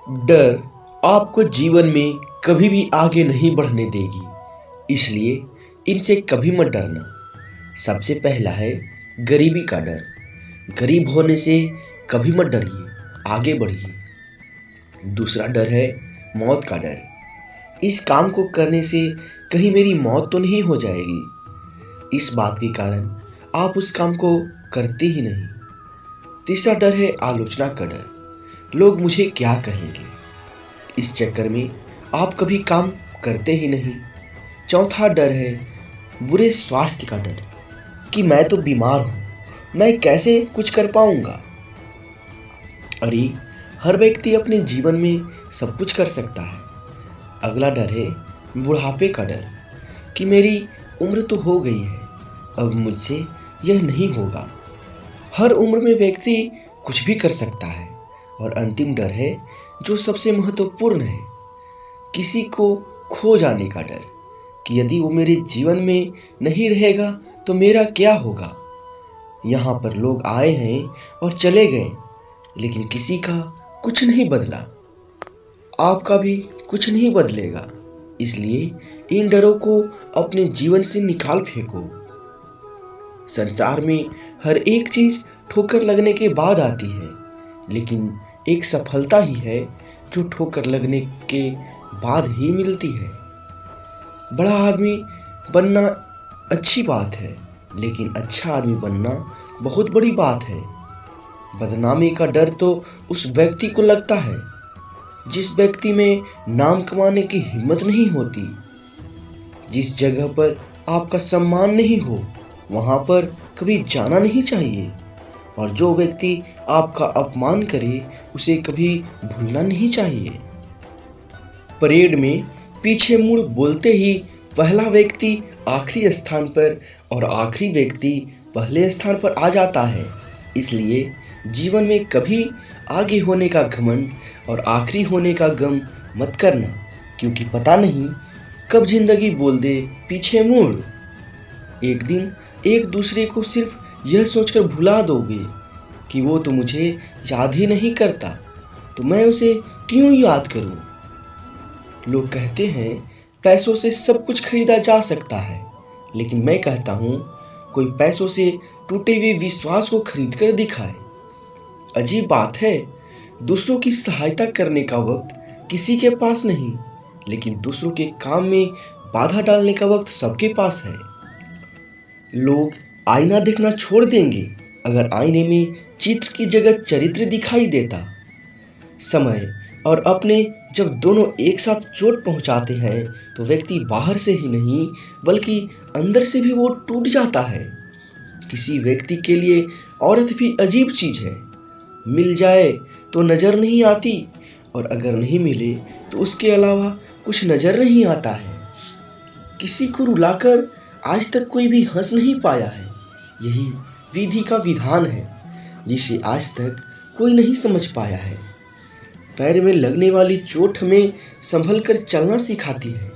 डर आपको जीवन में कभी भी आगे नहीं बढ़ने देगी, इसलिए इनसे कभी मत डरना। सबसे पहला है गरीबी का डर। गरीब होने से कभी मत डरिए, आगे बढ़िए। दूसरा डर है मौत का डर। इस काम को करने से कहीं मेरी मौत तो नहीं हो जाएगी, इस बात के कारण आप उस काम को करते ही नहीं। तीसरा डर है आलोचना का डर। लोग मुझे क्या कहेंगे, इस चक्कर में आप कभी काम करते ही नहीं। चौथा डर है बुरे स्वास्थ्य का डर कि मैं तो बीमार हूँ, मैं कैसे कुछ कर पाऊंगा। अरे हर व्यक्ति अपने जीवन में सब कुछ कर सकता है। अगला डर है बुढ़ापे का डर कि मेरी उम्र तो हो गई है, अब मुझसे यह नहीं होगा। हर उम्र में व्यक्ति कुछ भी कर सकता है। और अंतिम डर है जो सबसे महत्वपूर्ण है, किसी को खो जाने का डर कि यदि वो मेरे जीवन में नहीं रहेगा तो मेरा क्या होगा। यहाँ पर लोग आए हैं और चले गए, लेकिन किसी का कुछ नहीं बदला, आपका भी कुछ नहीं बदलेगा। इसलिए इन डरों को अपने जीवन से निकाल फेंको। संसार में हर एक चीज ठोकर लगने के बाद आती है, लेकिन एक सफलता ही है जो ठोकर लगने के बाद ही मिलती है। बड़ा आदमी बनना अच्छी बात है, लेकिन अच्छा आदमी बनना बहुत बड़ी बात है। बदनामी का डर तो उस व्यक्ति को लगता है जिस व्यक्ति में नाम कमाने की हिम्मत नहीं होती। जिस जगह पर आपका सम्मान नहीं हो, वहां पर कभी जाना नहीं चाहिए। और जो व्यक्ति आपका अपमान करे, उसे कभी भूलना नहीं चाहिए। परेड में पीछे मुड़ बोलते ही पहला व्यक्ति आखिरी स्थान पर और आखिरी व्यक्ति पहले स्थान पर आ जाता है। इसलिए जीवन में कभी आगे होने का घमंड और आखिरी होने का गम मत करना, क्योंकि पता नहीं कब जिंदगी बोल दे पीछे मुड़। एक दिन एक दूसरे को सिर्फ यह सोचकर भुला दोगे कि वो तो मुझे याद ही नहीं करता, तो मैं उसे क्यों याद करूं। लोग कहते हैं पैसों से सब कुछ खरीदा जा सकता है, लेकिन मैं कहता हूं कोई पैसों से टूटे हुए विश्वास को खरीद कर दिखाए। अजीब बात है, दूसरों की सहायता करने का वक्त किसी के पास नहीं, लेकिन दूसरों के काम में बाधा डालने का वक्त सबके पास है। लोग आईना देखना छोड़ देंगे अगर आईने में चित्र की जगह चरित्र दिखाई देता। समय और अपने जब दोनों एक साथ चोट पहुंचाते हैं तो व्यक्ति बाहर से ही नहीं बल्कि अंदर से भी वो टूट जाता है। किसी व्यक्ति के लिए औरत भी अजीब चीज है। मिल जाए तो नजर नहीं आती, और अगर नहीं मिले तो उसके अलावा कुछ नजर नहीं आता है। किसी को रुलाकर आज तक कोई भी हंस नहीं पाया है। यही विधि का विधान है जिसे आज तक कोई नहीं समझ पाया है। पैर में लगने वाली चोट हमें संभल कर चलना सिखाती है,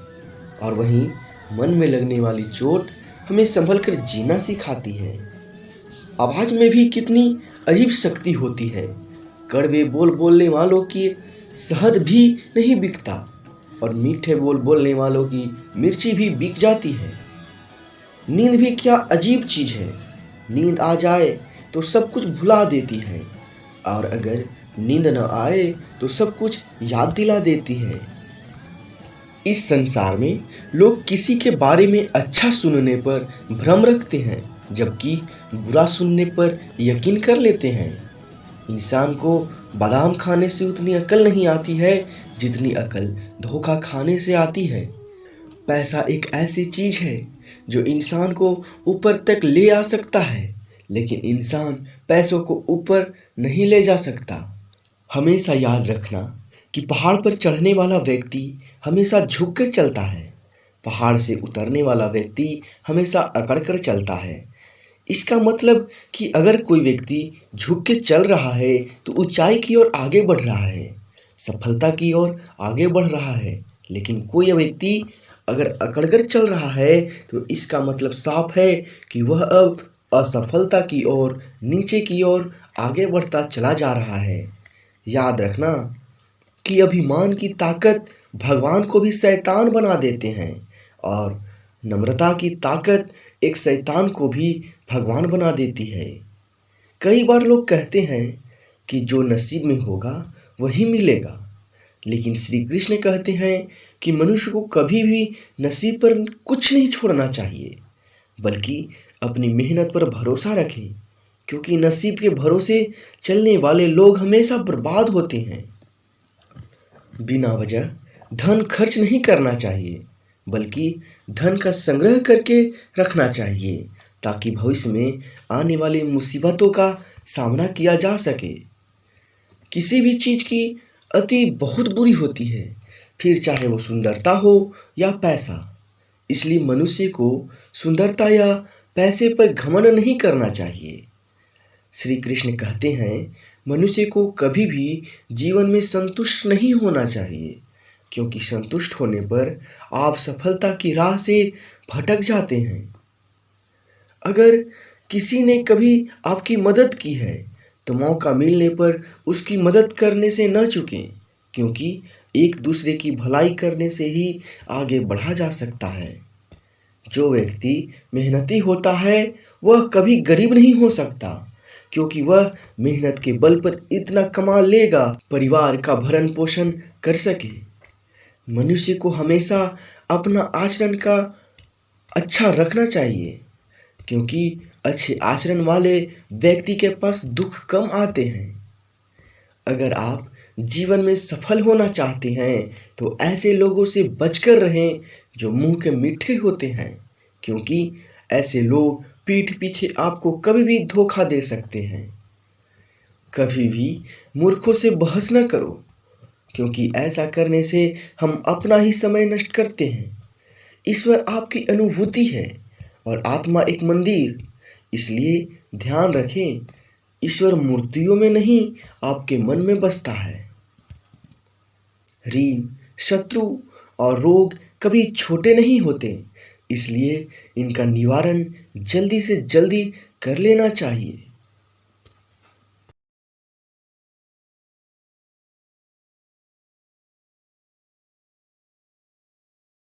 और वहीं मन में लगने वाली चोट हमें संभल कर जीना सिखाती है। आवाज में भी कितनी अजीब शक्ति होती है। कड़वे बोल बोलने वालों की शहद भी नहीं बिकता, और मीठे बोल बोलने वालों की मिर्ची भी बिक जाती है। नींद भी क्या अजीब चीज है। नींद आ जाए तो सब कुछ भुला देती है, और अगर नींद न आए तो सब कुछ याद दिला देती है। इस संसार में लोग किसी के बारे में अच्छा सुनने पर भ्रम रखते हैं, जबकि बुरा सुनने पर यकीन कर लेते हैं। इंसान को बादाम खाने से उतनी अकल नहीं आती है जितनी अकल धोखा खाने से आती है। पैसा एक ऐसी चीज है जो इंसान को ऊपर तक ले आ सकता है, लेकिन इंसान पैसों को ऊपर नहीं ले जा सकता। हमेशा याद रखना कि पहाड़ पर चढ़ने वाला व्यक्ति हमेशा झुक कर चलता है, पहाड़ से उतरने वाला व्यक्ति हमेशा अकड़ कर चलता है। इसका मतलब कि अगर कोई व्यक्ति झुक के चल रहा है तो ऊंचाई की ओर आगे बढ़ रहा है, सफलता की ओर आगे बढ़ रहा है। लेकिन कोई व्यक्ति अगर अकड़कर चल रहा है तो इसका मतलब साफ है कि वह अब असफलता की ओर, नीचे की ओर आगे बढ़ता चला जा रहा है। याद रखना, कि अभिमान की ताकत भगवान को भी शैतान बना देते हैं और नम्रता की ताकत एक शैतान को भी भगवान बना देती है। कई बार लोग कहते हैं कि जो नसीब में होगा वही मिलेगा, लेकिन श्री कृष्ण कहते हैं कि मनुष्य को कभी भी नसीब पर कुछ नहीं छोड़ना चाहिए, बल्कि अपनी मेहनत पर भरोसा रखें, क्योंकि नसीब के भरोसे चलने वाले लोग हमेशा बर्बाद होते हैं। बिना वजह धन खर्च नहीं करना चाहिए, बल्कि धन का संग्रह करके रखना चाहिए, ताकि भविष्य में आने वाली मुसीबतों का सामना किया जा सके। किसी भी चीज़ की अति बहुत बुरी होती है, फिर चाहे वो सुंदरता हो या पैसा। इसलिए मनुष्य को सुंदरता या पैसे पर घमंड नहीं करना चाहिए। श्री कृष्ण कहते हैं, मनुष्य को कभी भी जीवन में संतुष्ट नहीं होना चाहिए, क्योंकि संतुष्ट होने पर आप सफलता की राह से भटक जाते हैं। अगर किसी ने कभी आपकी मदद की है तो मौका मिलने पर उसकी मदद करने से न चूकें, क्योंकि एक दूसरे की भलाई करने से ही आगे बढ़ा जा सकता है। जो व्यक्ति मेहनती होता है वह कभी गरीब नहीं हो सकता, क्योंकि वह मेहनत के बल पर इतना कमा लेगा परिवार का भरण पोषण कर सके। मनुष्य को हमेशा अपना आचरण का अच्छा रखना चाहिए, क्योंकि अच्छे आचरण वाले व्यक्ति के पास दुख कम आते हैं। अगर आप जीवन में सफल होना चाहते हैं तो ऐसे लोगों से बचकर रहें जो मुंह के मीठे होते हैं, क्योंकि ऐसे लोग पीठ पीछे आपको कभी भी धोखा दे सकते हैं। कभी भी मूर्खों से बहस न करो, क्योंकि ऐसा करने से हम अपना ही समय नष्ट करते हैं। ईश्वर आपकी अनुभूति है और आत्मा एक मंदिर, इसलिए ध्यान रखें, ईश्वर मूर्तियों में नहीं आपके मन में बसता है। ऋण, शत्रु और रोग कभी छोटे नहीं होते, इसलिए इनका निवारण जल्दी से जल्दी कर लेना चाहिए।